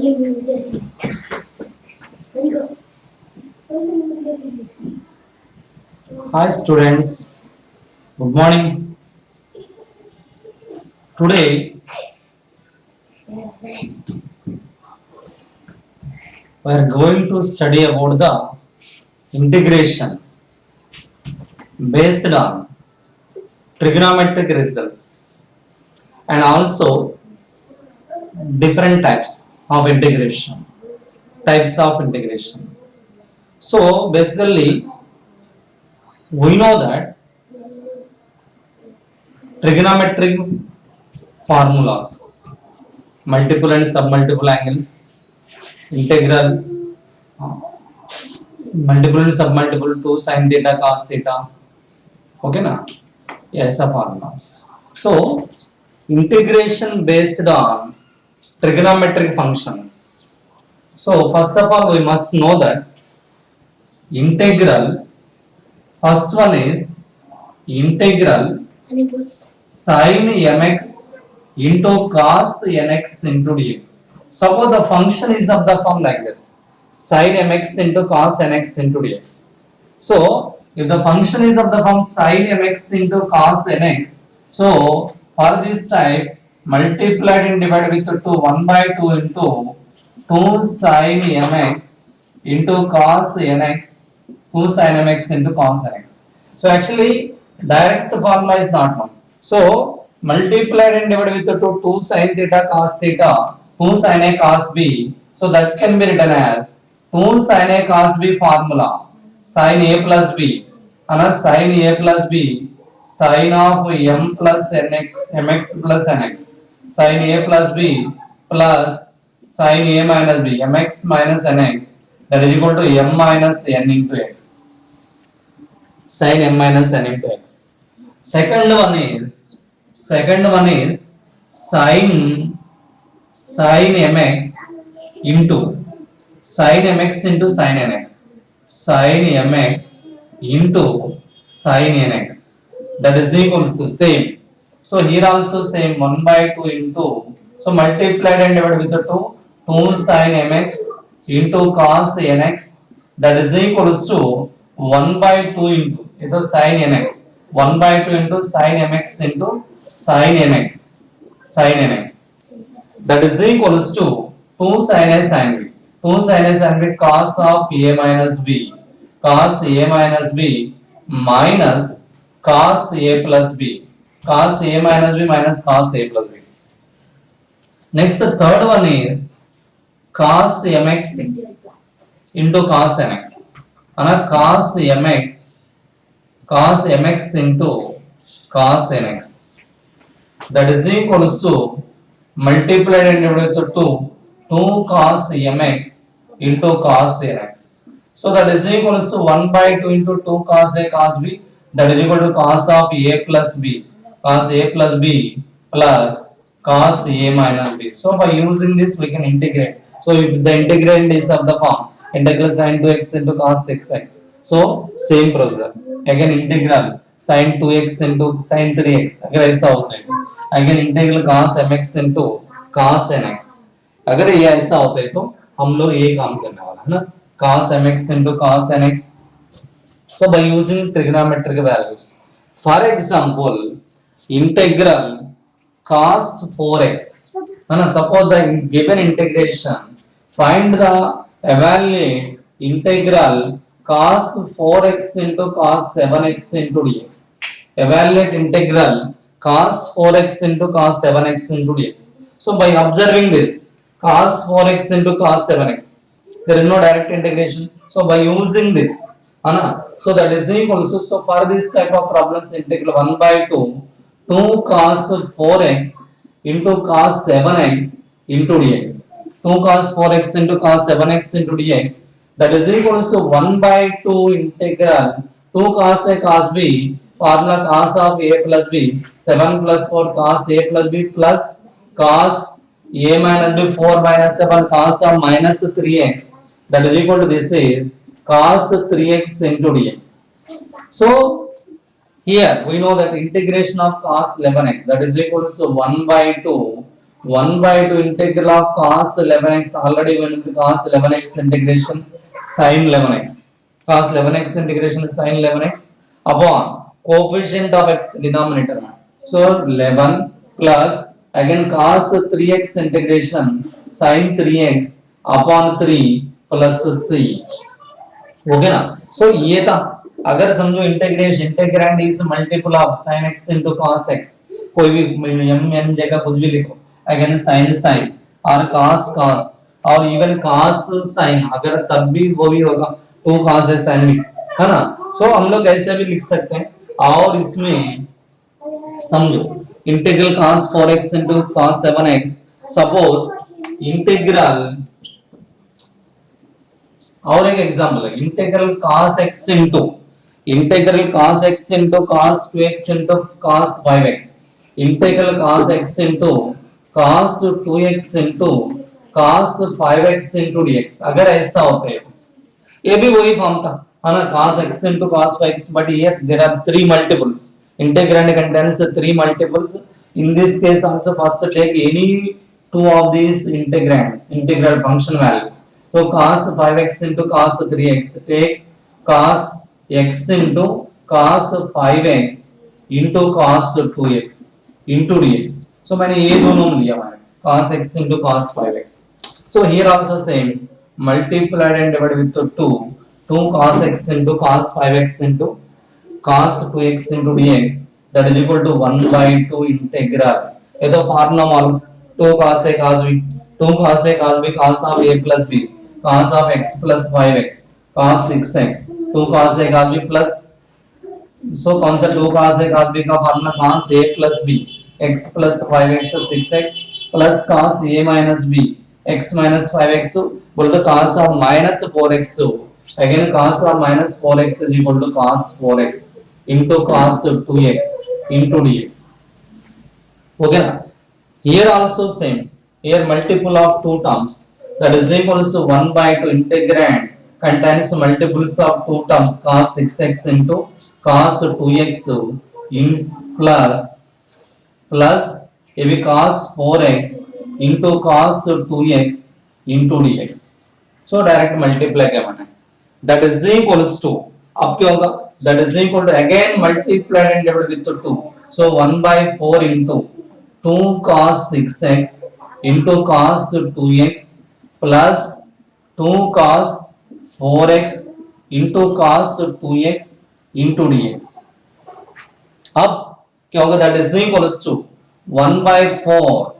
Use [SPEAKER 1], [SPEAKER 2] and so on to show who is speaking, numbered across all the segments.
[SPEAKER 1] Hi students, good morning. Today we are going to study about the integration based on trigonometric results and also different types of integration. So basically we know that trigonometric formulas, multiple and submultiple angles, integral, uh, multiple and submultiple to sin theta cos theta. Okay na? Yes, the formulas. So integration based on trigonometric functions. So first of all we must know that integral, first one is integral sin mx into cos nx into dx. Suppose the function is of the form like this, sin mx into cos nx into dx. So if the function is of the form sin mx into cos nx, so for this type multiplied and divided with 2 1 by 2 into 2 sin mx into cos nx, 2 sin mx into cos nx. So actually direct formula is not known. So multiplied and divided with 2 sin theta cos theta, 2 sin a cos b. So that can be written as 2 sin a cos b formula, sin a plus b, and sin a plus b, sin of m plus nx, mx plus nx, sin a plus b plus sin a minus b, mx minus nx, that is equal to m minus n into x, sin m minus n into x. Second one is sin mx into sin mx into sin nx, sin mx into sin nx, that is equals to same. So here also same 1 by 2 into, so multiplied and divided with the 2 sin mx into cos nx, that is equals to 1 by 2 into itu sin nx, 1 by 2 into sin mx into sin nx, that is equals to 2 sin a sin b, 2 sin a sin b cos of a minus b, cos a minus b minus cos a plus b, cos a minus b minus cos a plus b. Next, the third one is cos mx into cos nx, and cos mx into cos nx, that is equals to multiplied and divided with 2 cos mx into cos nx. So that is equals to 1 by 2 into 2 cos a cos b, that is equal to cos of a plus b, cos a plus b plus cos a minus b. So by using this we can integrate. So if the integrand is of the form integral sin 2x into cos 6x, so same procedure. Again integral sin 2x into sin 3x, अगर ऐसा होता है, again integral cos mx into cos nx, अगर ये ऐसा होता है तो हम लोग ये काम करने वाला है ना, cos mx into cos nx. So by using trigonometric values, for example integral cos 4x, suppose the given integration, find the evaluate integral cos 4x into cos 7x into dx, evaluate integral cos 4x into cos 7x into dx. So by observing this cos 4x into cos 7x, there is no direct integration. So by using this, so that is equal to, so for this type of problems integral 1 by 2 cos 4x into cos 7x into dx, 2 cos 4x into cos 7x into dx, that is equal to 1 by 2 integral 2 cos a cos b, formula cos of a plus b, 7 plus 4 cos a plus b plus cos a minus b, 4 minus 7 cos of minus 3x, that is equal to, this is cos 3x into dx. So here we know that integration of cos 11x, that is equal to 1 by 2 1 by 2 integral of cos 11x already when cos 11x integration sin 11x cos 11x integration sin 11x upon coefficient of x denominator. So 11 plus again cos 3x integration sin 3x upon 3 plus c. Okay ना. सो ये था अगर समझो integration integrand is multiple of sin x into cos x कोई भी m n जगह कुछ भी लिखो अगेन sin sin और cos cos और इवन cos sin अगर तब भी वो भी होगा 2 cos है sin भी है ना. सो हम लोग ऐसे भी लिख सकते हैं और इसमें समझो integral cos 4x into cos 7x suppose integral और एक एग्जांपल है integral cos x into cos 2x into cos 5x integral cos x into cos 2x into cos 5x into dx अगर ऐसा होता है तो ये भी वही फॉर्म था है ना cos x into cos 5x but here there are three multiples integrand contains three multiples in this case also first take any two of these integrands integral function values. So cos 5x into cos 3x take cos x into cos 5x into cos 2x into dx. So मैंने ये दोनों लिया है cos x into cos 5x. So here also same multiplied and divided with 2 cos x into cos 5x into cos 2x into dx that is equal to 1 by 2 integral. ये तो formula मालूम 2 cos a cos b 2 cos a cos b cos of a plus b cos of x plus 5x cos 6x 2 cos a cos b plus so कौन सा 2 cos a cos b का formula cos a plus b x plus 5x 6x plus cos a minus b x minus 5x बोल तो cos of minus 4x again cos of minus 4x is equal to cos 4x into cos 2x into dx. Okay ना. Here also same here multiple of two terms that is equals to 1 by 2 integrand contains multiples of two terms cos 6x into cos 2x in plus ये भी cos 4x into cos 2x into dx. So direct multiply क्या बना that is equals to अब क्या होगा that is equal to again multiplied and divided with 2 so 1 by 4 into 2 cos 6x into cos 2x plus 2 cos 4x into cos 2x into dx. अब क्या होगा that is equals to 1 by 4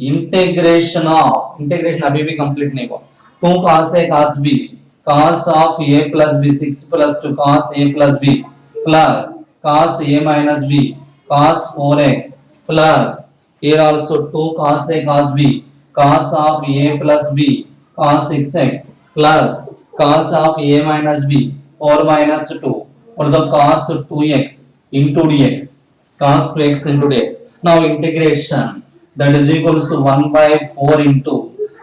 [SPEAKER 1] integration अभी भी complete नहीं हुआ 2 cos a cos b cos of a plus b 6 plus 2 cos a plus b plus cos a minus b cos 4x plus here also 2 cos a cos b cos of a plus b cos 6x plus cos of a minus b or minus 2 or the cos 2x into dx cos 2x into dx. Now integration that is equal to 1 by 4 into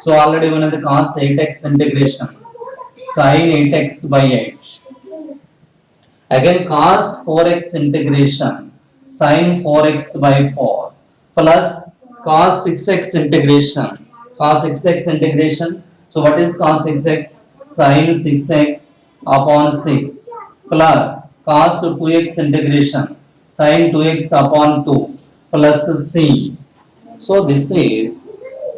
[SPEAKER 1] so already we know the cos 8x integration sin 8x by 8 again cos 4x integration sin 4x by 4 plus cos 6x integration cos 6x integration so what is cos 6x sin 6x upon 6 plus cos 2x integration sin 2x upon 2 plus c. So this is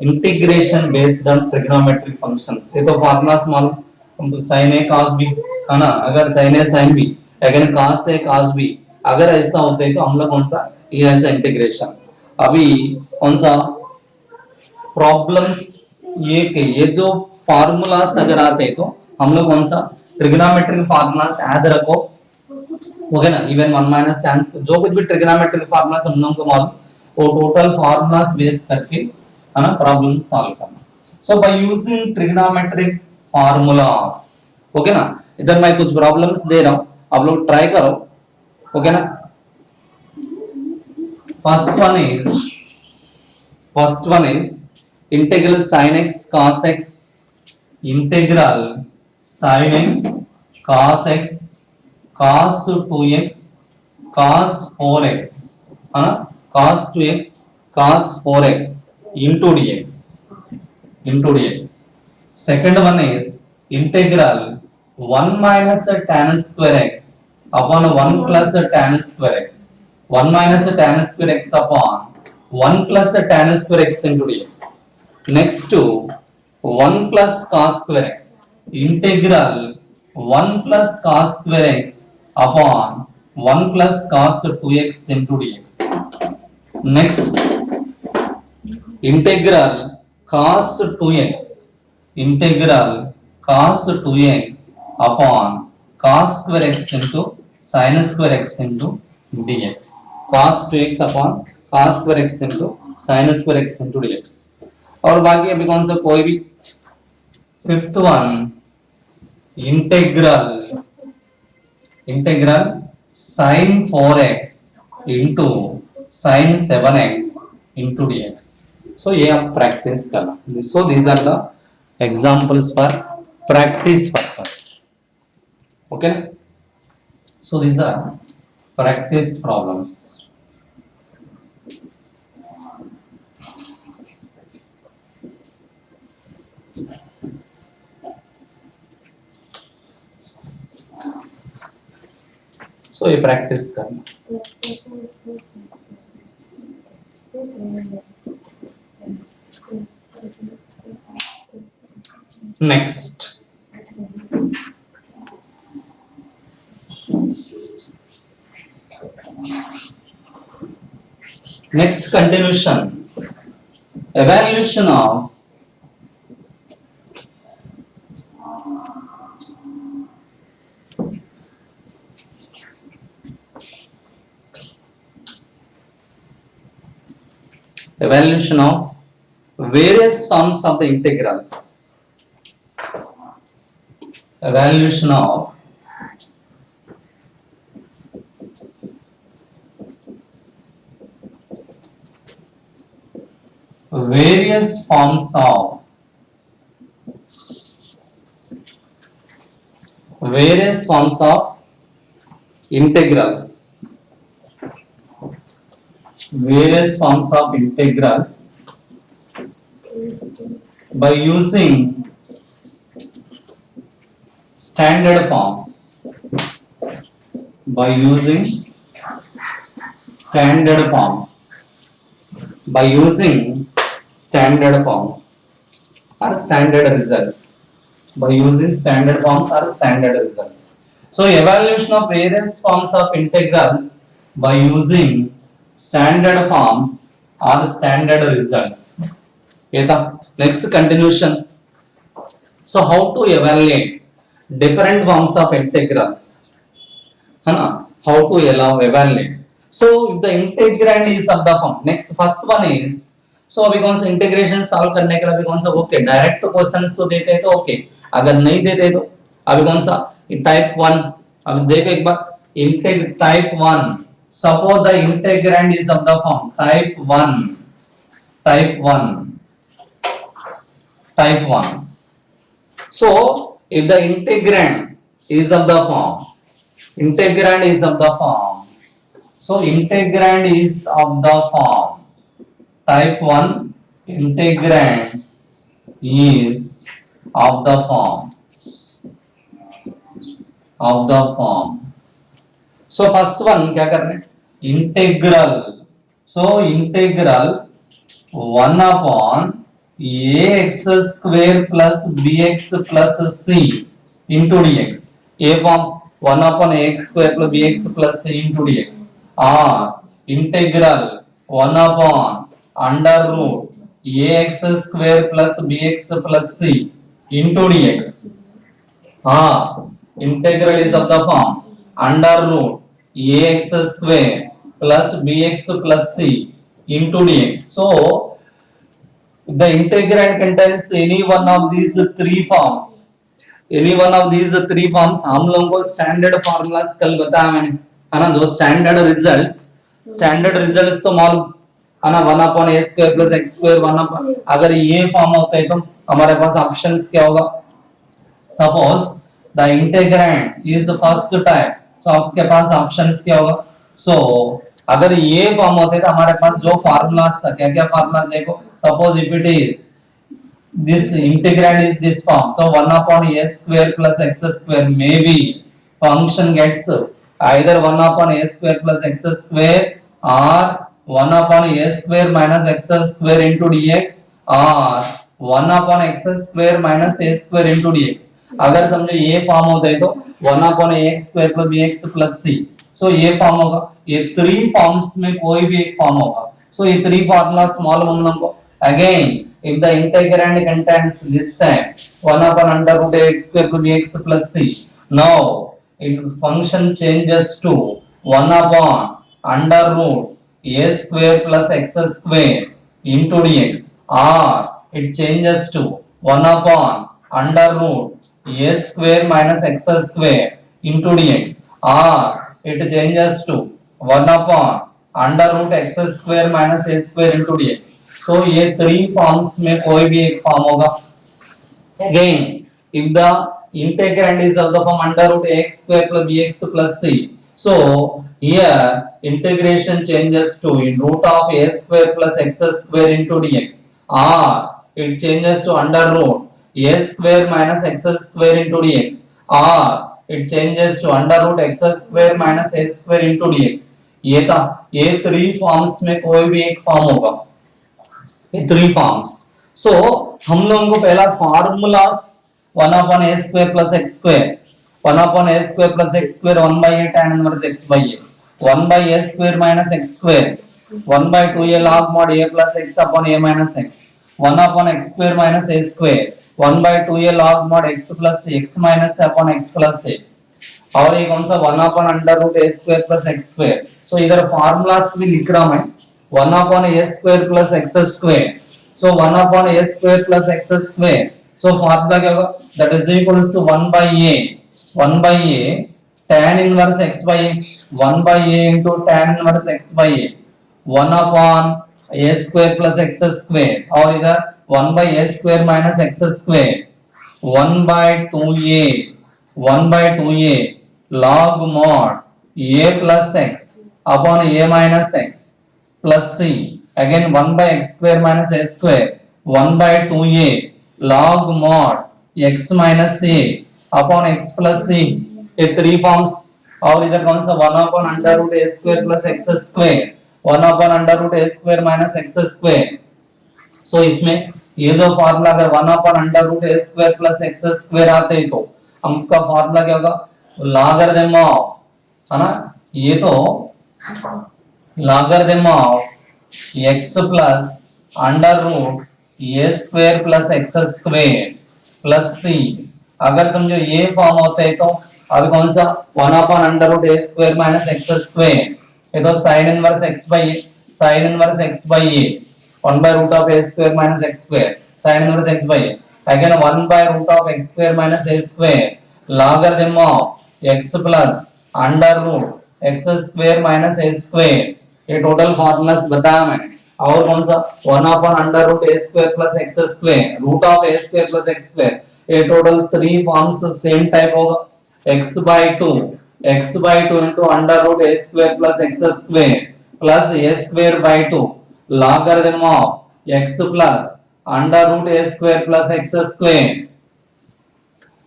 [SPEAKER 1] integration based on trigonometric functions. ये तो formulas मालूम sin a cos b है ना अगर sin a sin b अगर cos a cos b अगर ऐसा होता है तो हम लोग कौन सा ये ऐसा इंटीग्रेशन अभी कौन सा प्रॉब्लम्स ये जो फार्मूलास अगर आते हैं तो हम लोग कौन सा ट्रिग्नोमेट्रिक फार्मूलास याद रखो ओके ना इवन 1 माइनस चांस जो कुछ भी ट्रिग्नोमेट्रिक फार्मूलास हम लोगों को मालूम वो टोटल फार्मूलास बेस करके है ना प्रॉब्लम सॉल्व करना. So by using trigonometric formulas okay ना इधर मैं कुछ प्रॉब्लम्स दे रहा हूं आप लोग ट्राई करो ओके ना. First one is integral sin x cos x integral sin x cos x cos 2x cos 4x cos 2x cos 4x into dx into dx. Second one is integral 1 minus tan square x upon 1 plus tan square x. 1 minus tan square x upon 1 plus tan square x into dx. Next to 1 plus cos square x. Integral 1 plus cos square x upon 1 plus cos 2x into dx. Next, integral cos 2x. Integral cos 2x upon cos square x into sin square x into dx. Cos 2x upon cos square x into sin square x into dx. और बाकी अभी कौन सा कोई भी fifth one integral sin 4x into sin 7x into dx. So ये आप practice करना. So these are the examples for practice purpose. Okay. So these are practice problems. So ये प्रैक्टिस करना. Next, continuation, evaluation of various forms of the integrals. Evaluation of various forms of integrals. Various forms of integrals by using standard forms. By using standard forms. By using standard forms or standard results. By using standard forms or standard results. So evaluation of various forms of integrals by using standard forms or standard results. Next continuation. So how to evaluate different forms of integrals? How to evaluate? So if the integrand is of the form. Next first one is, so अभी कौन सा integration solve करने के लिए अभी कौन सा okay direct questions तो देते हैं तो ओके, अगर नहीं देते तो अभी कौन सा टाइप 1. अब देखो एक बार type 1. Suppose the integrand is of the form type 1. So if the integrand is of the form, so integrand is of the form type 1. Integrand is of the form. So first one क्या कर रहे हैं? Integral. So integral 1 upon ax square plus bx plus c into dx. A form 1 upon ax square plus bx plus c into dx. Integral 1 upon under root ax square plus bx plus c into dx. Integral is of the form under root ax square plus bx plus c into dx. So the integrand contains any one of these three forms. हम लोगों को standard formulas कल बताया मैंने, है ना. दो standard results तो मालूम है ना. 1 upon a square plus x square 1 upon, अगर ये फॉर्म होता है तो हमारे पास ऑप्शंस क्या होगा? Suppose the integrand is the first type, तो आपके पास ऑप्शंस क्या होगा? सो अगर ये फॉर्म होते तो हमारे पास जो फार्मूलाज था, क्या क्या फार्मूला देखो, suppose if it is this integrand is this form, so 1 upon a square plus x square, maybe function gets either 1 upon a square plus x square or 1 upon a square minus x square into dx or 1 upon x square minus a square into dx. अगर समझो ये form होता है तो 1 upon ax square plus bx plus c, so ये form होगा, ये three forms में कोई भी एक फॉर्म होगा. So ये थ्री फार्मूला स्मॉल हम लोग को again if the integrand contains this time 1 upon under root x square plus bx plus c, now if function changes to 1 upon under root a square plus x square into dx or it changes to 1 upon under root a square minus x square into dx or it changes to 1 upon under root x square minus a square into dx. So ये three forms में कोई भी एक form होगा. Again, if the integrand is of the form under root x square plus bx plus c, so here integration changes to in root of a square plus x square into dx, or it changes to under root a square minus x square into dx, or it changes to under root x square minus a square into dx. ये था, ये three forms में कोई भी एक form होगा, three forms. सो हम लोगों को पहला formulas 1 upon a square plus x square, 1 upon a square plus x square 1 by a tan inverse x by a, 1 by a square minus x square, 1 by 2a log mod a plus x upon a minus x, 1 upon x square minus a square, 1 by 2a log mod x plus x minus upon x plus a. और ये कौन सा 1 upon under root a square plus x square. So इधर formulas भी लिख रहा हूं मैं, 1 upon a square plus x square, so 1 upon a square plus x square, so formula क्या होगा, that is equals to 1 by a tan inverse x by a, 1 by a into tan inverse x by a, 1 upon a square plus x square, और इधर 1 by a square minus x square, 1 by 2a log mod a plus x upon a minus x plus c, again 1 by x square minus a square, 1 by 2a log mod x minus a upon x plus c. ये three forms. और इधर कौन सा 1 upon under root a square plus x square, 1 upon under root a square minus x square. So इसमें ये जो formula अगर 1 upon under root a square plus x square आते हैं तो हमका फार्मूला क्या होगा, लॉगरिथम ऑफ, है ना, ये तो logarithm of x plus under root a square plus x square plus c. अगर समझो ये फॉर्म होते हैं तो अब कौन सा 1 upon under root a square minus x square, ये तो sin inverse x by a, sin inverse x by a, 1 by root of a square minus x square, sin inverse x by a, again 1 by root of x square minus a square, logarithm of x plus under root x square minus a square. ये total formulas बताया मैंने. और कौन सा 1 upon under root a square plus x square, root of a square plus x square, ये total three forms same type होगा. x by 2 into under root a square plus x square plus a square by 2 logarithm of x plus under root a square plus x square.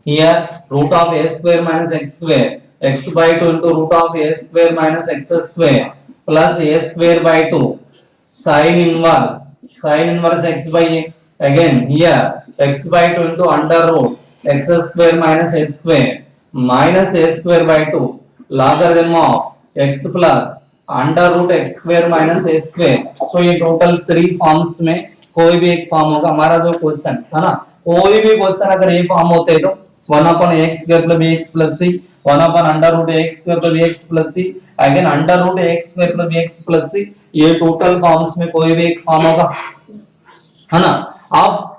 [SPEAKER 1] Here root of a square minus x square, x by 2 into root of a square minus x square plus a square by 2 sin inverse x by a, again here x by 2 into under root x square minus a square minus a square by 2 logarithm of x plus under root x square minus a square. So ये total three forms में कोई भी एक form होगा. हमारा जो question है ना, कोई भी क्वेश्चन अगर ये फॉर्म होते हैं तो 1 upon x square plus bx plus c, 1 upon under root x square plus bx plus c, again under root x square plus bx plus c, ये टोटल फॉर्म्स में कोई भी एक फॉर्म होगा, है ना. अब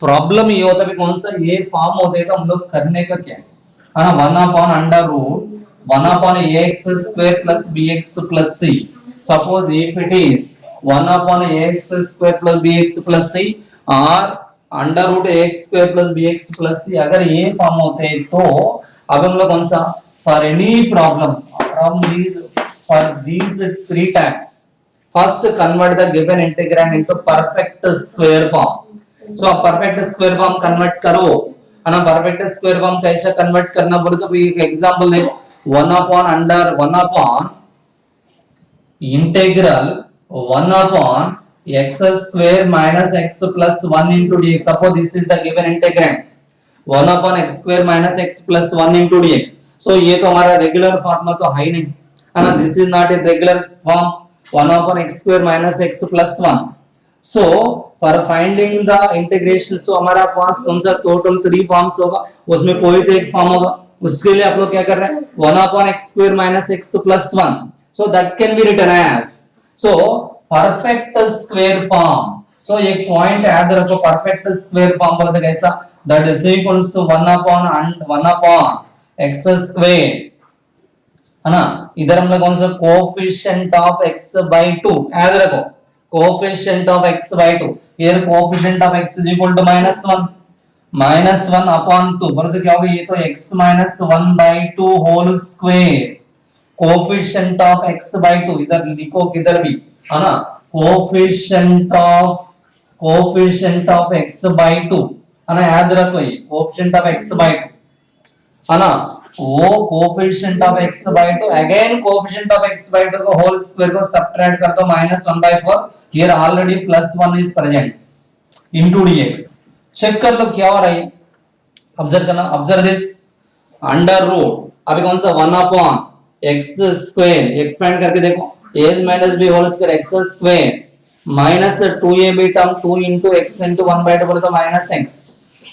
[SPEAKER 1] प्रॉब्लम ये होता है कौन सा ये फॉर्म होते हैं तो हम लोग करने का क्या है ना, 1 upon under root 1 upon ax square plus bx plus c. Suppose if it is 1 upon ax square plus bx plus c or under root ax square plus bx plus c, अगर ये फॉर्म होते हैं तो अब हम लोग कौन सा, for any problem is for these three types. First, convert the given integrand into perfect square form. So perfect square form convert करो, है ना. perfect square form कैसे convert करना बोले तो एक एग्जांपल देखो. 1 upon integral 1 upon x square minus x plus 1 into dx. Suppose this is the given integrand 1 upon x square minus x plus 1 into dx. So ये तो हमारा रेगुलर फॉर्म तो है ही नहीं, है ना. This is not in regular form 1 upon x square minus x plus 1. So for finding the integration, so हमारा पास कौन सा टोटल 3 फॉर्म्स होगा, उसमें कोई तो एक फॉर्म होगा. उसके लिए आप लोग क्या कर रहे हैं, 1 upon x square minus x plus 1. So that can be written as, so perfect square form. So एक पॉइंट याद रखो, perfect square form बोला तो कैसा, that is equals to 1 upon x square, है ना. इधर हम लोग कौन सा कोएफिशिएंट ऑफ x by 2 याद रखो, coefficient of x by 2. here coefficient of x is equal to -1 upon 2 बोले तो क्या होगा, ये तो x minus 1 by 2 whole square. Coefficient of x by 2 इधर लिखो किधर भी, है ना. कोएफिशिएंट ऑफ x by 2, है ना. याद रखो ये कोएफिशिएंट ऑफ x by 2, है ना. वो coefficient of x by 2 again coefficient of x by 2 को होल स्क्वायर को सब्ट्रैक्ट कर दो -1/4. Here already +1 is present into dx. Check कर लो क्या हो रहा है, ऑब्जर्व करना. Observe this under root. अभी कौन सा 1 upon x स्क्वायर एक्सपेंड करके देखो, a minus b whole square x square minus 2ab term 2 into x into 1/2 बोले तो -x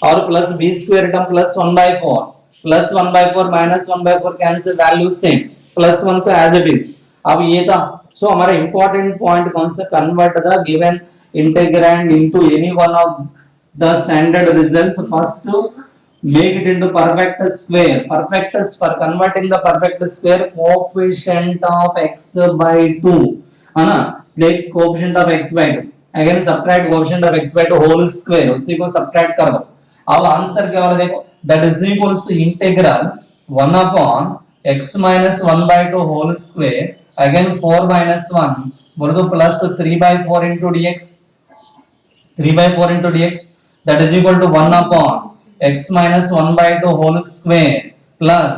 [SPEAKER 1] और plus b square term +1/4 plus 1/4 minus 1/4 cancel, value same, +1 तो as it is. अब ये था. सो हमारा इंपॉर्टेंट पॉइंट कौन सा, convert the given integrand into any one of the standard results. First to make it into perfect square. Perfect for converting the perfect square, coefficient of x by 2, है ना. take coefficient of x by 2, again subtract coefficient of x by 2 whole square, उसी को subtract कर दो. अब answer क्या होगा देखो, that is equals to integral 1 upon x minus 1 by 2 whole square, again 4 minus 1 बोलो तो plus 3/4 into dx, 3/4 into dx, that is equal to 1 upon x minus 1 by 2 whole square plus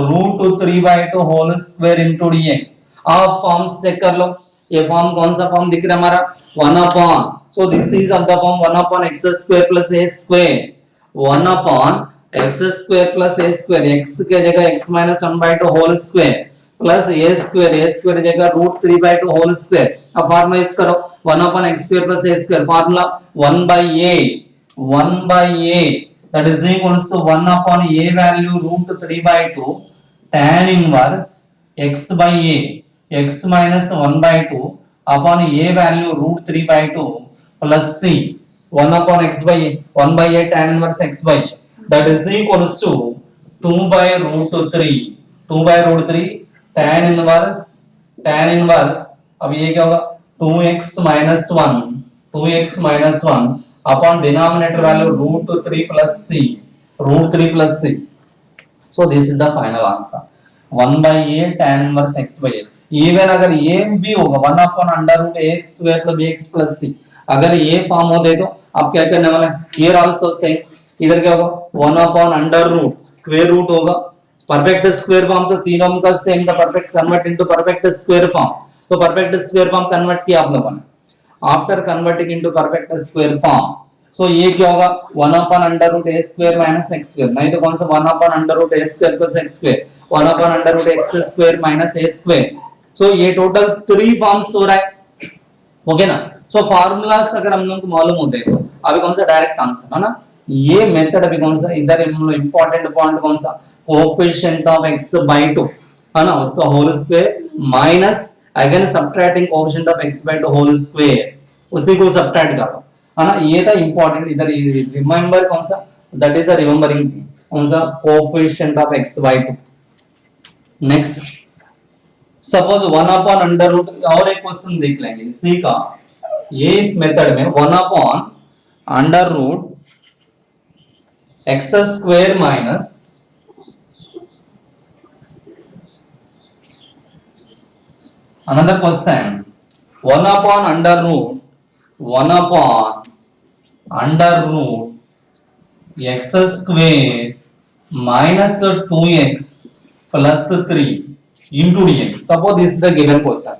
[SPEAKER 1] root 3/2 whole square into dx. अब forms check कर लो, ये form कौन सा form दिख रहा है हमारा, 1 upon, so this is of the form 1 upon x square plus a square, 1 upon x square plus a square, x के जगह x minus 1 by 2 whole square plus a square जगह root 3/2 whole square. अब formula use करो, 1 upon x square plus a square, formula 1 by a that is equals to 1 upon a value root 3/2 tan inverse x by a, x minus 1 by 2 upon a value root 3/2 plus c 1 upon x by a, 1 by a tan inverse x by a, that is equals to 2 by root 3, 2 by root 3 tan inverse. अब ये क्या होगा, 2x minus 1, 2x minus 1 upon denominator value root 3 plus c, root 3 plus c. So this is the final answer, 1 by a tan inverse x by a. even अगर ये भी होगा 1 upon under root ax square plus bx plus c, अगर ये form हो दे तो आप क्या करने वाले हैं, here also same, इधर क्या होगा 1 upon under root square root होगा. परफेक्ट स्क्वायर फॉर्म तो तीनों का सेम था, perfect convert into perfect square form. तो परफेक्ट स्क्वायर फॉर्म कन्वर्ट किया आप लोगों ने. After converting into perfect square form, so ये क्या होगा 1 upon under root a square minus x square, नहीं तो कौन सा 1 upon under root a square plus x square, 1 upon under root x square minus a square. सो ये total 3 forms हो रहा है, ओके ना. सो फार्मूलास अगर हम लोग को मालूम होते तो अभी कौन सा डायरेक्ट आंसर है ना. ये मेथड अभी कौन सा, इधर हम लोग इंपॉर्टेंट पॉइंट कौन सा, कोएफिशिएंट ऑफ x by 2, है ना, उसका whole square minus again subtracting coefficient of x by 2 whole square, उसी को सब्ट्रैक्ट करो, है ना. ये था इंपॉर्टेंट. इधर रिमेंबर कौन सा, दैट इज द रिमेंबरिंग कौन सा, coefficient of x by 2. Next suppose 1 upon under root, और एक क्वेश्चन देख लेंगे इसी का. ये मेथड में 1 upon under root x square minus Another question. 1 upon under root 1 upon under root x square minus 2x plus 3 into dx. Suppose this is the given question.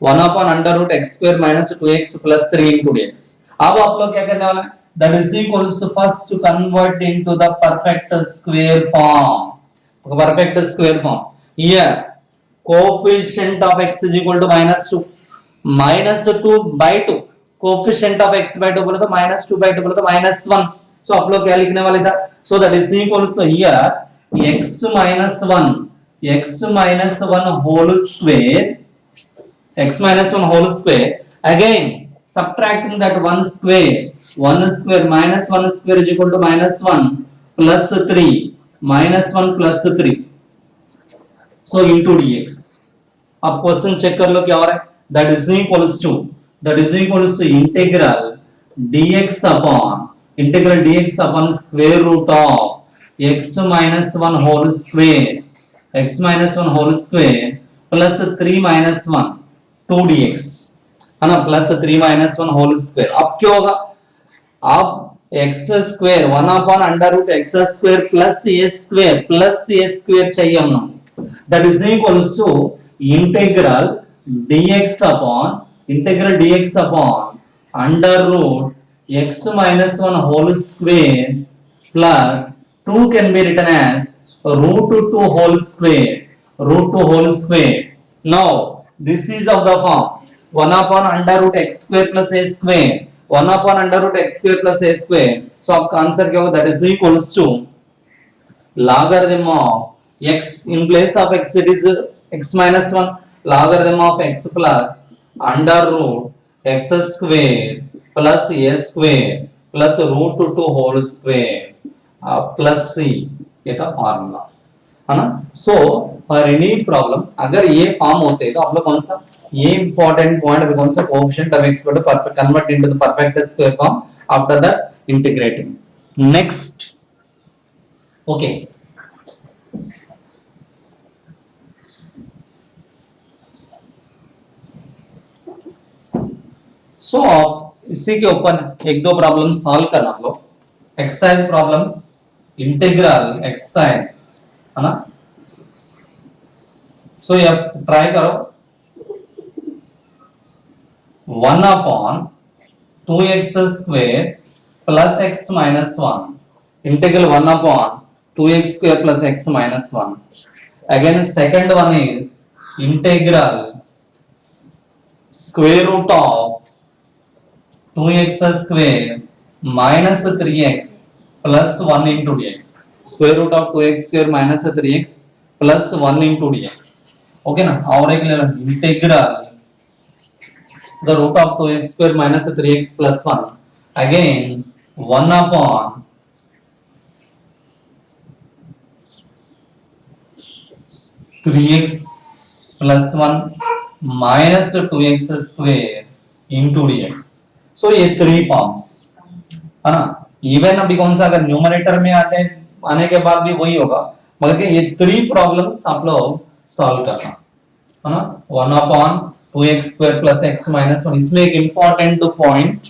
[SPEAKER 1] 1 upon under root x square minus 2x plus 3 into dx. अब आप लोग क्या करने वाला है? That is equals to first to convert into the perfect square form. Perfect square form. Here, coefficient of x is equal to minus 2. Minus 2 by 2. Coefficient of x by 2 बोले तो minus 2 by 2 बोले तो minus 1. So आप लोग क्या लिखने वाले था? So that is equals to here x minus 1 whole square. X minus 1 whole square. Again, subtracting that 1 square. 1 square minus 1 square is equal to minus 1 plus 3. Minus 1 plus 3. So into dx. अब question check कर लो क्या हो रहा है. That is equals to integral dx upon square root of x minus 1 whole square plus 3 minus 1 2 dx है ना, plus 3 minus 1 whole square. अब क्या होगा? अब x square 1 upon under root x square plus a square चाहिए हम लोग. That is equals to integral dx upon under root x minus 1 whole square plus 2 can be written as root 2 whole square. Now this is of the form 1 upon under root x square plus a square 1 upon under root x square plus a square. So आपका answer क्या होगा? That is equals to logarithm of x in place of x it is x minus 1 logarithm of x plus under root x square plus a square plus root 2 whole square plus c. ये था formula है ना. So for any problem अगर ये form होते हैं तो आप लोग कौन सा ये इंपॉर्टेंट पॉइंट कौन सा कोएफिशिएंट ऑफ x को perfect convert into the perfect square form after that integrating. Next okay so इसी के ऊपर एक दो प्रॉब्लम सॉल्व करना आप लोग. एक्सरसाइज प्रॉब्लम्स इंटीग्रल एक्सरसाइज है ना. सो ये ट्राई करो. 1 upon 2x square plus x minus 1 integral 1 upon 2x square plus x minus 1. Again second one is integral square root of 2x square minus 3x plus 1 into dx. Square root of 2x square minus 3x plus 1 into dx. Okay ना. और एक ले लो integral the root of 2x square minus 3x plus 1. Again 1 upon 3x plus 1 minus 2x square into dx. So ये three forms है ना. Even अभी कौन सा अगर न्यूमरेटर में आने के बाद भी वही होगा, मगर ये three प्रॉब्लम्स आप लोग सॉल्व करना है ना. 1 upon 2x square plus x minus 1. इसमें एक इम्पोर्टेंट पॉइंट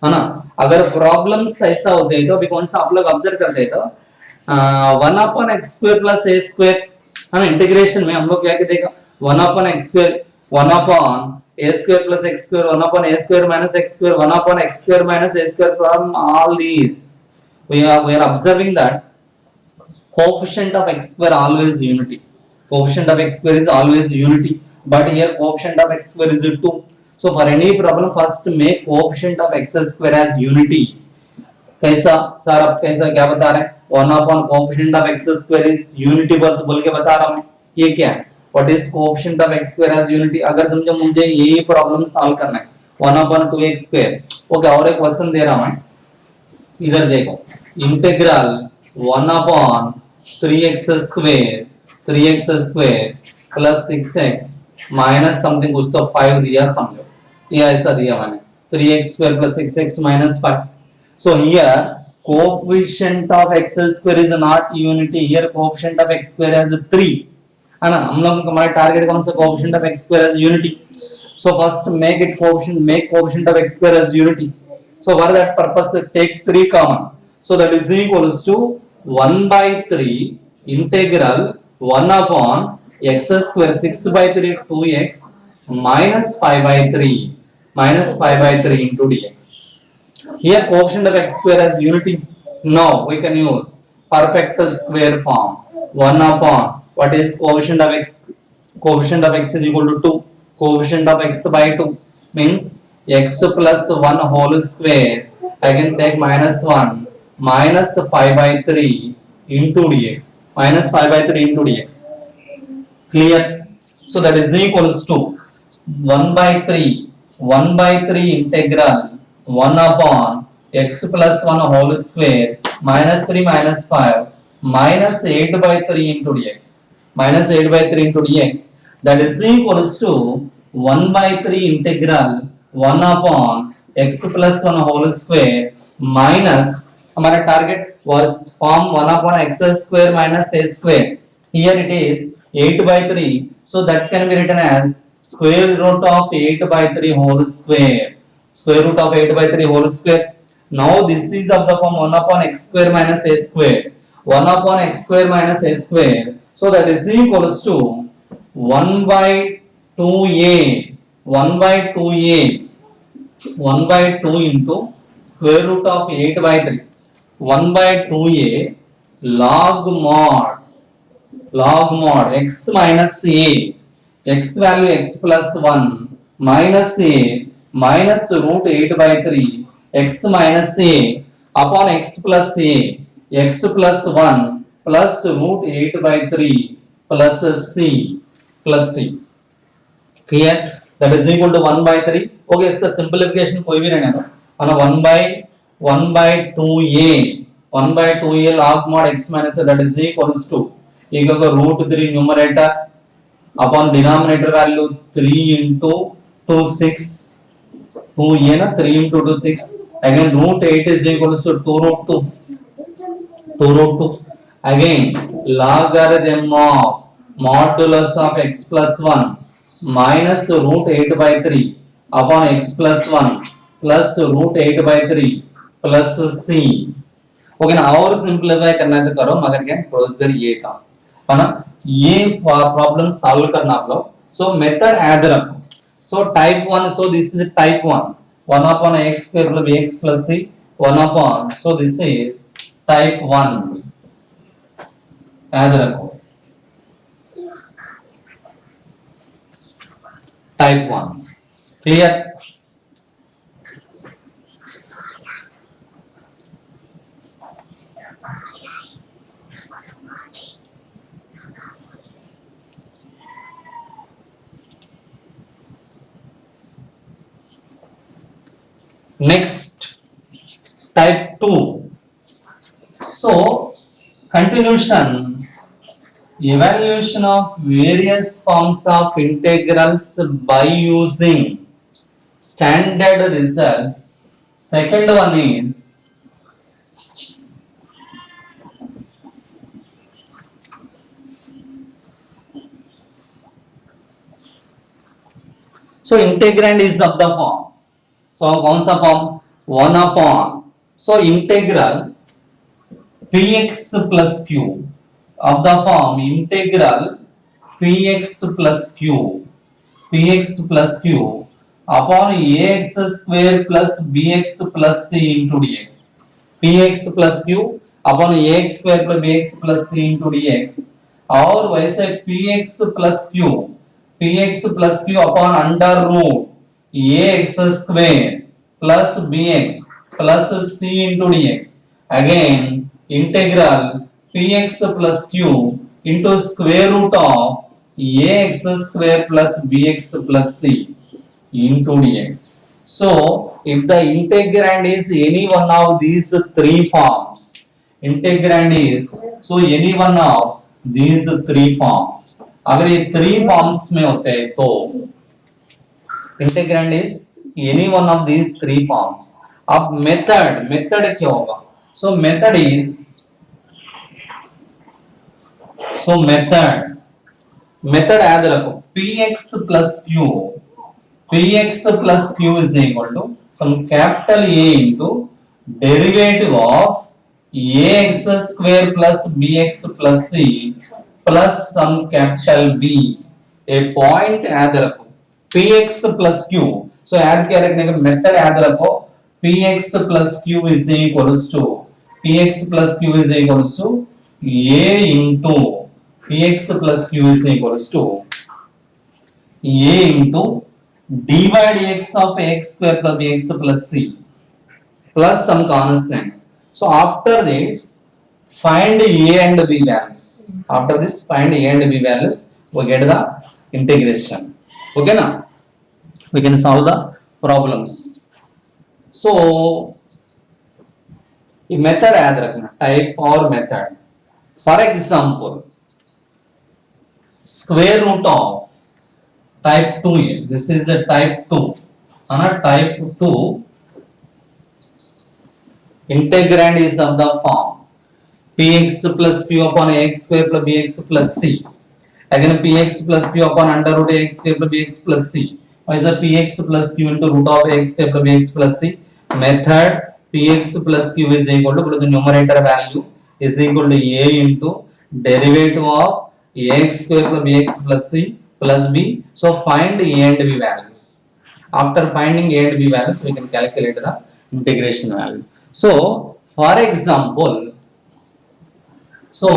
[SPEAKER 1] है ना. अगर प्रॉब्लम्स ऐसा होते हैं तो अभी कौन सा आप लोग ऑब्जर्व करते हैं तो 1 upon x square plus a square है ना. इंटीग्रेशन में हम लोग क्या कहते हैं 1 upon x square 1 upon a square plus x square 1 upon a square minus x square 1 upon x square minus a square. From all these we are observing that coefficient of x square always unity. Coefficient of x square is always unity, but here coefficient of x square is 2. So for any problem first make coefficient of x square as unity. कैसा sir आप कैसा क्या बता रहे हैं? 1 upon coefficient of x square is unity बोल के बता रहा हूं मैं. ये क्या है? What is coefficient of x square as unity? अगर समझो मुझे ये प्रॉब्लम सॉल्व करना है 1 upon 2x square. ओके और एक क्वेश्चन दे रहा हूं मैं, इधर देखो. Integral 1 upon 3x square plus 6x minus something कुछ तो 5 दिया समझो. ये ऐसा दिया मैंने 3x square plus 6x minus 5. So here coefficient of x square is not unity. Here coefficient of x square has 3 है ना. हम लोग हमारा टारगेट कौन सा, coefficient of x square as unity. So first make coefficient of x square as unity. So for that purpose take 3 common. So that is equals to 1 by 3 integral 1 upon x square 6 by 3 2x minus 5 by 3 into dx. Here coefficient of x square as unity. Now we can use perfect square form. 1 upon what is coefficient of x? Coefficient of x is equal to 2. Coefficient of x by 2 means x plus 1 whole square. I can take minus 1 minus 5 by 3 into dx. Minus 5 by 3 into dx. Clear? So that is equals to 1 by 3 integral 1 upon x plus 1 whole square minus 3 minus 5 minus 8 by 3 into dx. Minus 8 by 3 into dx. That is equals to 1 by 3 integral 1 upon x plus 1 whole square minus हमारा target was form 1 upon x square minus a square. Here it is 8 by 3, so that can be written as square root of 8 by 3 whole square. Square root of 8 by 3 whole square. Now this is of the form 1 upon x square minus a square. 1 upon x square minus a square. So that is equals to 1 by 2a 1 by 2a 1 by 2 into square root of 8 by 3 1 by 2a log mod x minus a x value x plus 1 minus a minus root 8 by 3 x minus a upon x plus a x plus 1 plus root 8 by 3 plus c plus c. Clear? That is equal to 1 by 3. Okay, इसका simplification कोई भी रहने दो. है ना, 1 by 2a 1 by 2a log mod x minus a, that is equals to equal to root 3 numerator upon denominator value 3 into 2 6 2a na 3 into 2 6 again root 8 is equals to 2 root 2 again logarithm of modulus of x plus 1 minus root 8 by 3 upon x plus 1 plus root 8 by 3 plus c. Okay ना, और simplify करना है तो करो, मगर क्या procedure ये था, है ना. ये प्रॉब्लम सॉल्व करना आप लोग. सो मेथड याद रखो. So type 1, so this is type 1 1 upon x square plus bx plus c 1 upon, so this is type 1. याद रखो type 1. Clear? Next, type 2. So continuation, evaluation of various forms of integrals by using standard results. Second one is so integrand is of the form. So कौन सा form 1 upon, so integral px plus q of the form integral px plus q upon ax square plus bx plus c into dx. px plus q upon ax square plus bx plus c into dx. और वैसे px plus q upon under root ax square plus bx plus c into dx. Again integral px plus q into square root of ax square plus bx plus c into dx. So if the integrand is any one of these three forms, integrand is so any one of these three forms. अगर ये three forms में होते हैं तो integrand is any one of these three forms. अब method क्या होगा? So method is, so method method याद रखो px plus q is equal to some capital A into derivative of ax square plus bx plus c plus some capital B. A point याद रखो px plus q. So याद क्या रखने का method याद रखो px plus q is equals to a into px plus q is equals to a into dy dx of x square plus bx plus c plus some constant. So after this find a and b values. After this find a and b values, we get the integration. Okay now we can solve the problems. So ये method याद रखना type और method. For example square root of type 2 है, this is a type 2 है ना, type 2 integrand is of the form px plus q upon ax square plus bx plus c. Again px plus q upon under root ax square plus bx plus c. What is the px plus q into root of ax square plus bx plus c? Method px plus q is equal to the numerator value is equal to a into derivative of ax square plus bx plus c plus b. So find a and b values. After finding a and b values, we can calculate the integration value. So for example, so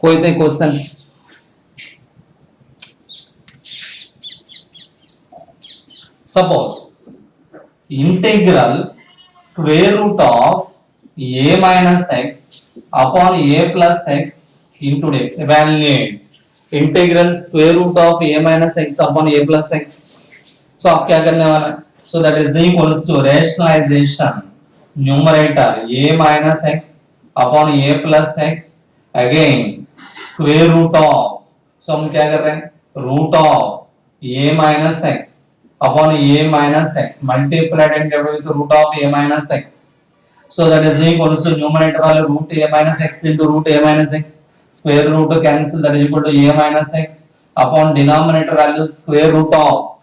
[SPEAKER 1] कोई तो question suppose integral square root of a minus x upon a plus x into x. Evaluate integral square root of a minus x upon a plus x. So आप क्या करने वाला है? So that is equals to rationalization numerator a minus x upon a plus x again square root of. So हम क्या कर रहे हैं? Root of a minus x upon a minus x multiplied and divided with root of a minus x. So that is equals to numerator value root a minus x into root a minus x. Square root cancel, that is equal to a minus x upon denominator value square root of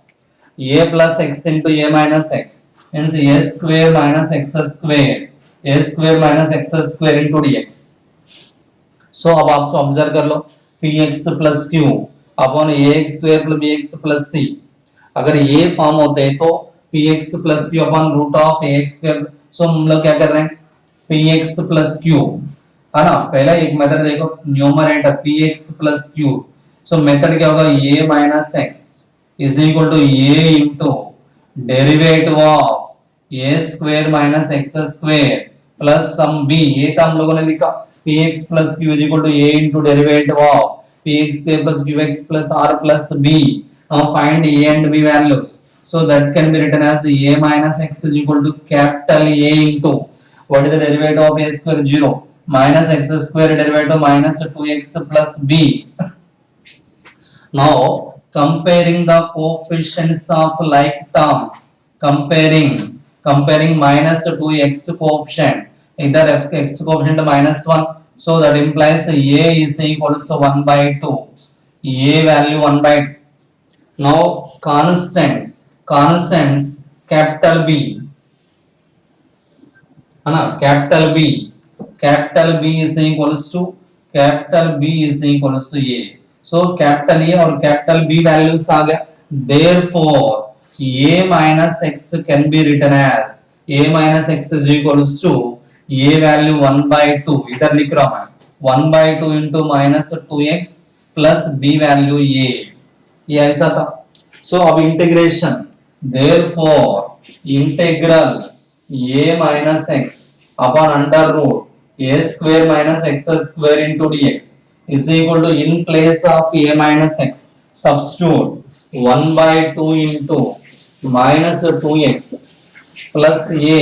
[SPEAKER 1] a plus x into a minus x. Hence a square minus x square minus x square into dx. So अब आप observe कर लो px plus q upon ax square plus bx plus c. अगर ये form होते हैं तो px plus q upon root of ax square. So हम लोग क्या कर रहे हैं px plus q है ना. पहला एक मेथड देखो न्यूमरेटर px plus q. सो मेथड क्या होगा a minus x is equal to a into derivative of a square minus x square plus some b. ये तो हम लोगों ने लिखा px plus q is equal to a into derivative of px square plus qx plus r plus b. Now find a and b values. So that can be written as a minus x is equal to capital A into what is the derivative of a square? 0 minus x square derivative minus 2x plus b. Now comparing the coefficients of like terms, comparing minus 2x coefficient, either x coefficient minus 1. So that implies a is equal to 1 by 2, a value 1 by 2. Now constants capital B है ना, capital B is equals to a. So capital A और capital B values आ गया. Therefore a minus x can be written as a minus x is equals to a value 1 by 2. इधर लिख रहा हूं 1 by 2 into minus 2x plus b value a. ये ऐसा था. So अब integration therefore integral a minus x upon under root a square minus x square into dx is equal to in place of a minus x substitute 1 by 2 into minus 2x plus a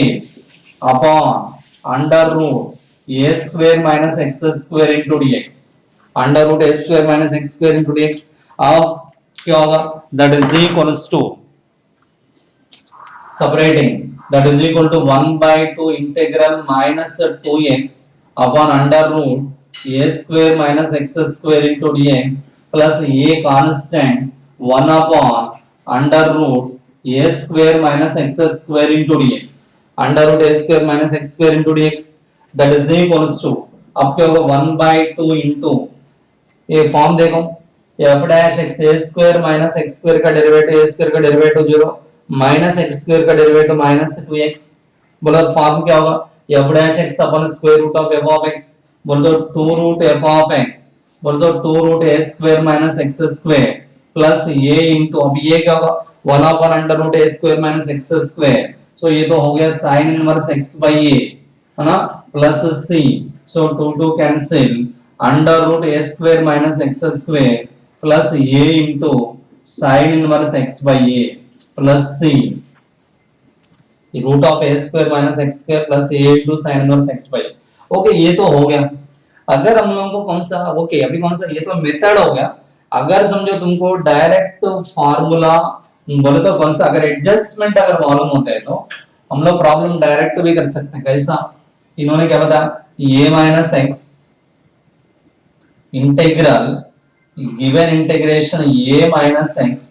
[SPEAKER 1] upon under root a square minus x square into dx. Under root a square minus x square into dx. अब क्या होगा? That is equals to separating, that is equal to 1 by 2 integral minus 2x upon under root a square minus x square into dx plus a constant 1 upon under root a square minus x square into dx under root a square minus x square into dx, that is equals to आपके होगा 1 by 2 into ये form देखो f dash x a square minus x square का derivative a square का derivative 0 minus x square का derivative minus 2x, बोलो form क्या होगा f dash x upon square root of f of x, बोल दो 2 रूट एफ ऑफ एक्स, बोल दो 2 root a square minus x square plus ये इनटू, अब ये क्या होगा 1 upon under root a square minus x square, so ये तो हो गया sin इनवर्स x by a है ना plus c, so 2 cancel under root a square minus x square plus a into sine inverse x by a plus c root of a square minus x square plus a into sine inverse x by a। Okay ये तो हो गया। अगर हम लोगों को कौन सा ओके अभी कौन सा ये तो मेथड हो गया। अगर समझो तुमको डायरेक्ट फार्मूला बोले तो कौन सा, अगर एडजस्टमेंट अगर मालूम होता है तो हम लोग प्रॉब्लम डायरेक्ट भी कर सकते हैं। कैसा, इन्होंने क्या बताया a minus x integral given integration a minus x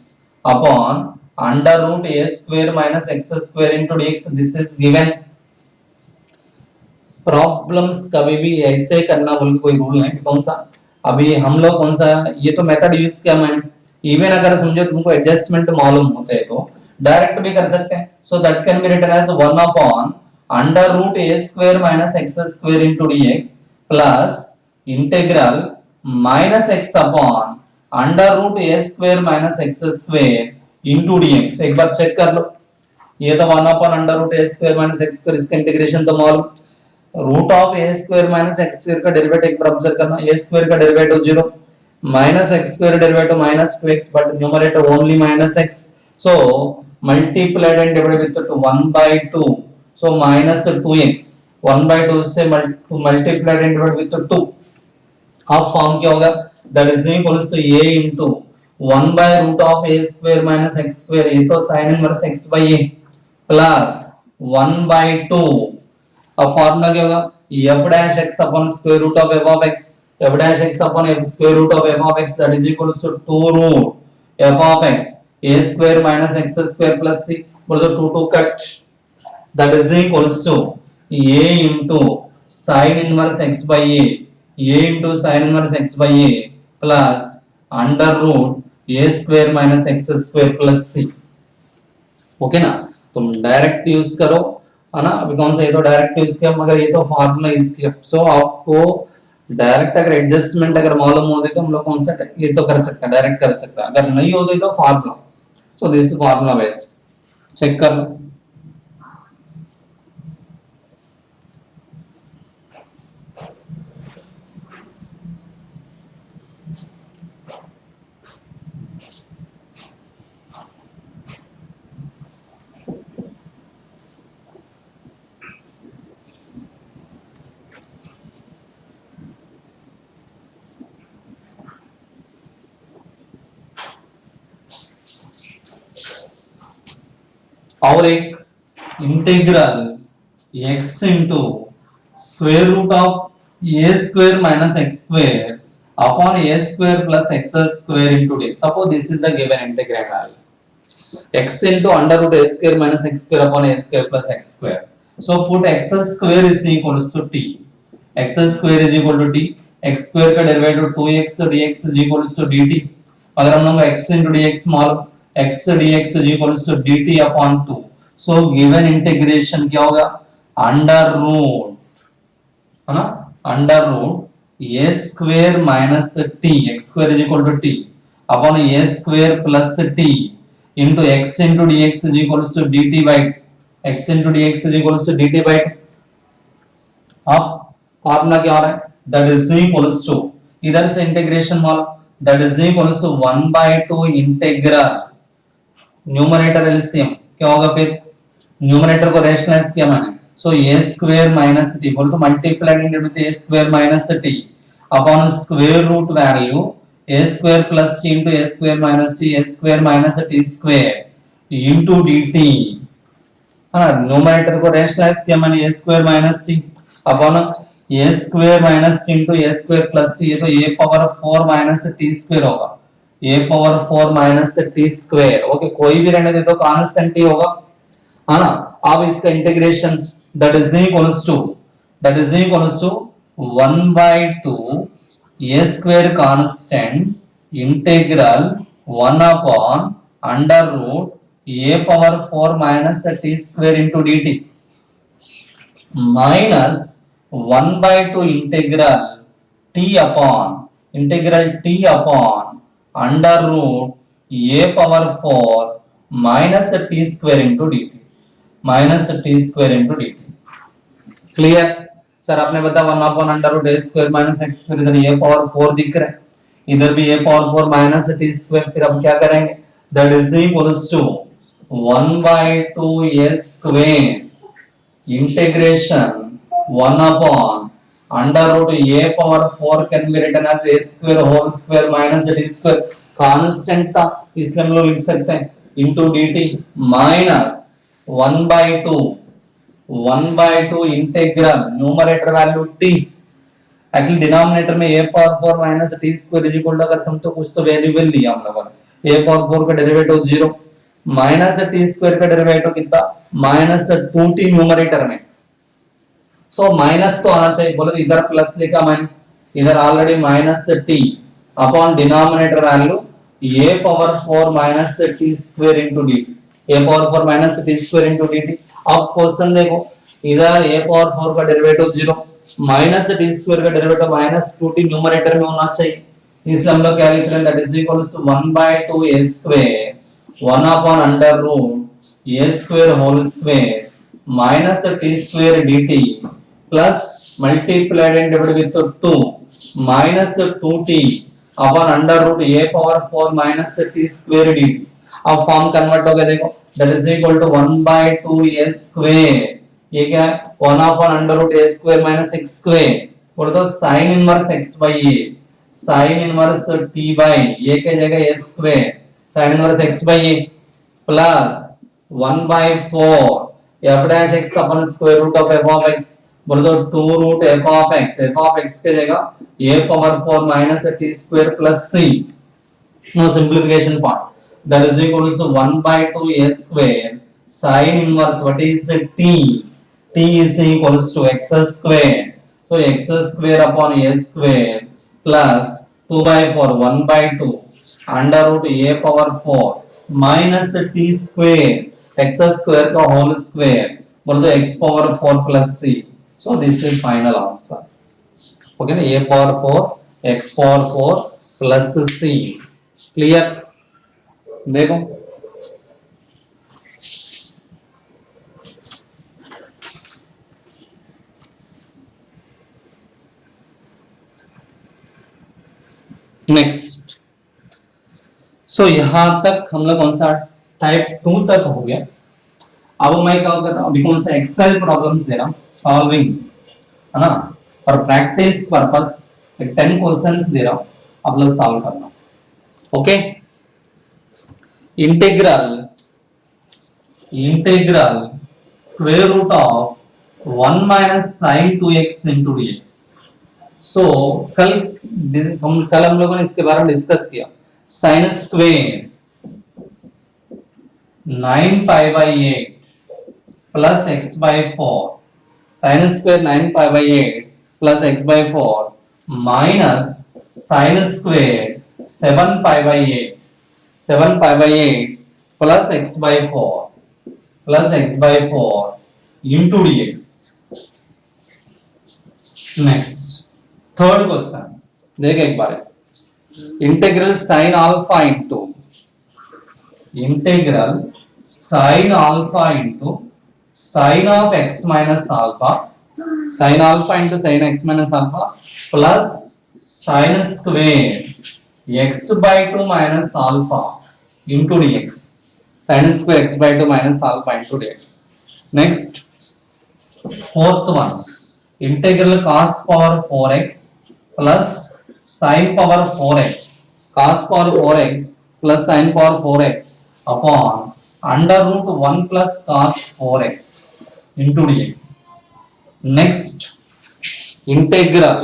[SPEAKER 1] upon under root a square minus x square into dx, this is given. Problems कभी भी ऐसे करना बोल कोई रूल नहीं। कौन सा अभी हम लोग कौन सा ये तो मेथड यूज किया मैंने। इवन अगर समझो तुमको एडजस्टमेंट मालूम होते हैं तो डायरेक्ट भी कर सकते हैं। So that can be written as 1 upon under root a square minus x square into dx plus integral minus x upon under root a square minus x square into dx। एक बार check कर लो, ये तो 1 upon under root a square minus x square, इसका integration तो मालूम। Root of a square minus x square का डेरिवेटिव एक बार ऑब्जर्व करना, a स्क्वायर का derivative 0 minus x square derivative minus 2x but numerator only minus x, so multiplied and divided with 1 by 2, so minus 2x 1 by 2 से multiplied and divided with 2। अब form क्या होगा, that is equals to a into 1 by root of a square minus x square, ये तो sin इनवर्स x by a plus 1 by 2। अब formula क्या होगा, f dash x upon square root of f of x, f dash x upon f square root of f of x, that is equals to 2 root f of x a square minus x square plus c, बोल दो 2 cut, that is equals to a into sin inverse x by a into sin inverse x by a plus under root a square minus x square plus c। Okay ना, तुम direct use करो है ना। अभी कौन सा ये तो डायरेक्ट यूज किया मगर ये तो फॉर्मूला यूज किया। सो आपको डायरेक्ट अगर एडजस्टमेंट अगर मालूम हो तो हम लोग कौन सा ये तो कर सकते हैं, डायरेक्ट कर सकते हैं। अगर नहीं हो तो formula, so this is formula based. Check कर लो। और एक integral x into square root of a square minus x square upon a square plus x square into dx। Suppose this is the given integral x into under root a square minus x square upon a square plus x square. So put x square is equals to t, x square is equal to t, x square का derivative 2x dx is equals to dt। अगर हम लोग x into dx मालूम, x dx is equals to dt upon 2, so given integration क्या होगा, under root है ना, under root a square minus t, x square is equal to t upon a square plus t into x into dx is equals to dt by x into dx is equals to dt by। अब formula क्या आ रहा है, that is equals to इधर से integration वाला, that is equals to 1 by 2 integral numerator LCM क्या होगा, फिर न्यूमरेटर को रैशनलाइज किया मैंने। So a square minus t बोल तो multiplied with a square minus t upon square root value a square plus t into a square minus t, a square minus t square into dt numerator को rationalize किया मैंने a square minus t upon a square minus t into a square plus t, ये तो a power 4 minus T square होगा, a power 4 minus T square. Okay, कोई भी रहने दे तो कांस्टेंट ही होगा, है ना। अब इसका integration that is equals to 1 by 2 a square constant integral 1 upon under root a power 4 minus t square into dt minus 1 by 2 integral t upon under root a power 4 minus t square into dt क्लियर। Sir आपने बताया 1 upon under root a square minus x square, इधर a power 4 दिख रहा है, इधर भी a power 4 minus t square, फिर हम क्या करेंगे, that is equals to 1 by 2 a square integration 1 upon under root a power 4 can be written as a square whole square minus t square, constant था इसलिए हम लोग लिख सकते हैं into dt minus 1 by 2 integral numerator value t, actually denominator में a power 4 minus t square is equal to, अगर sum तो कुछ तो वेरिएबल लिया हम लोगों ने, a पावर 4 का डेरिवेटिव 0 माइनस t स्क्वायर का डेरिवेटिव कितना माइनस 2t न्यूमरेटर में, सो माइनस तो आना चाहिए, बोले इधर प्लस लिखा मैंने, इधर already minus t upon denominator value a power 4 minus t square into dt, a power 4 minus t square into dt। अब क्वेश्चन देखो, इधर a पावर 4 का डेरिवेटिव 0 माइनस t स्क्वायर का डेरिवेटिव माइनस 2t न्यूमरेटर में होना चाहिए, इसलिए हम लोग क्या लिख रहे हैं, that is equals to 1 by 2 a square 1 upon under root a square whole square minus t square dt plus multiplied and divided with 2 minus 2t upon under root a power 4 minus t square dt। अब form convert हो गया, देखो that is equal to 1 by 2 a square, ये क्या है 1 upon under root a square minus x square, बोल दो sin inverse x by a, sin inverse t by ये क्या जाएगा a square sin inverse x by a plus 1 by 4 f dash x upon square root of f of x, बोल दो 2 root f of x क्या जाएगा a power 4 minus t square plus c, no simplification part, that is equals to 1 by 2 a square sin inverse what is t, t is equals to x square, so x square upon a square plus 2 by 4 1 by 2 under root a power 4 minus t square x square का whole square, बोल दो x power 4 plus c, so this is final answer, okay ना, a power 4 x power 4 plus c, clear। देखो next, सो यहां तक हम लोग कौन सा टाइप 2 तक हो गया। अब मैं क्या कर रहा हूं, अभी कौन सा एक्सेल प्रॉब्लम्स दे रहा हूं सॉल्विंग, है ना, फॉर प्रैक्टिस पर्पस 10 क्वेश्चंस दे रहा हूं, आप लोग सॉल्व करना, okay. Integral square root of 1 minus sine 2x into dx, so कल हम लोगों ने इसके बारे में डिस्कस किया, sine square 9 pi by 8 plus x by 4, sine square 9 pi by 8 plus x by 4 minus sine square 7 pi by 8 plus x by 4 into dx। Next third question देख एक बार, integral sine alpha into sine of x minus alpha, sine alpha into sine x minus alpha plus sine square x by 2 minus alpha into dx, sin square x by 2 minus alpha into dx। next fourth one, integral cos power 4x plus sin power 4x, cos power 4x plus sin power 4x upon under root 1 plus cos 4x into dx. Next, integral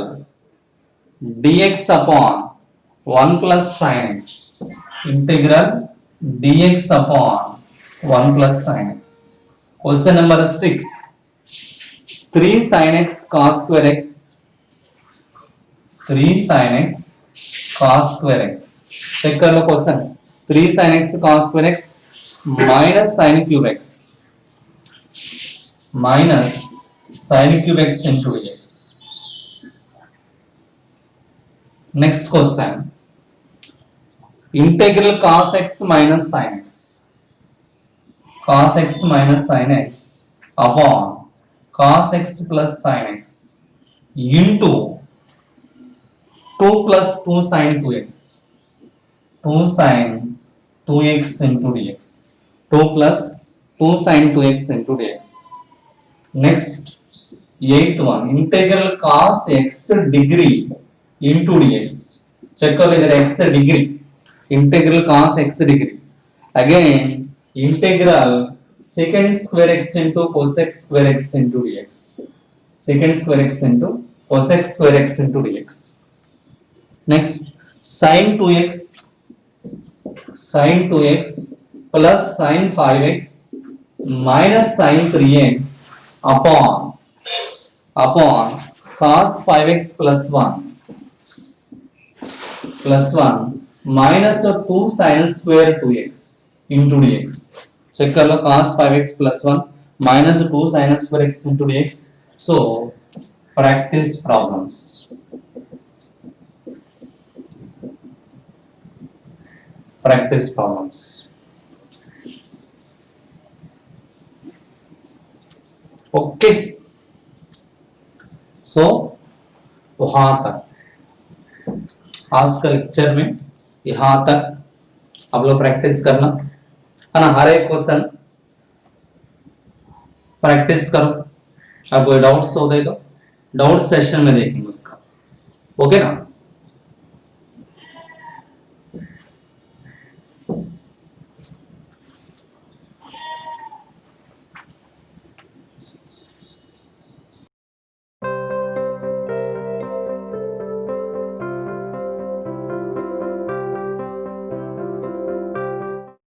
[SPEAKER 1] dx upon 1 plus sin x. Integral dx upon 1 plus sin x. Question number 6. 3 sin x cos square x. 3 sin x cos square x. Check कर लो questions. 3 sin x cos square x minus sin cube x minus sin cube x into dx. Next question. Integral cos x minus sin x. Cos x minus sin x upon cos x plus sin x into 2 plus 2 sin 2x. 2 sin 2x into dx. 2 plus 2 sin 2x into dx. Next, 8th one. Integral cos x degree into dx. Check out whether x degree. Integral cos x degree. Again, integral secant square x into cosec square x into dx. Secant square x into cosec square x into dx. Next, sin 2x plus sin 5x minus sin 3x upon cos 5x plus 1 minus 2 sin square 2x into dx. Check कर लो cos 5x plus 1 minus 2 sin square x into dx. So practice problems. Practice problems. Okay. So वहां तक आज का lecture में यहां तक आप लोग प्रैक्टिस करना है ना. हर एक क्वेश्चन प्रैक्टिस करो. अब कोई डाउट्स हो गए तो डाउट सेशन में देखेंगे उसका. ओके ना.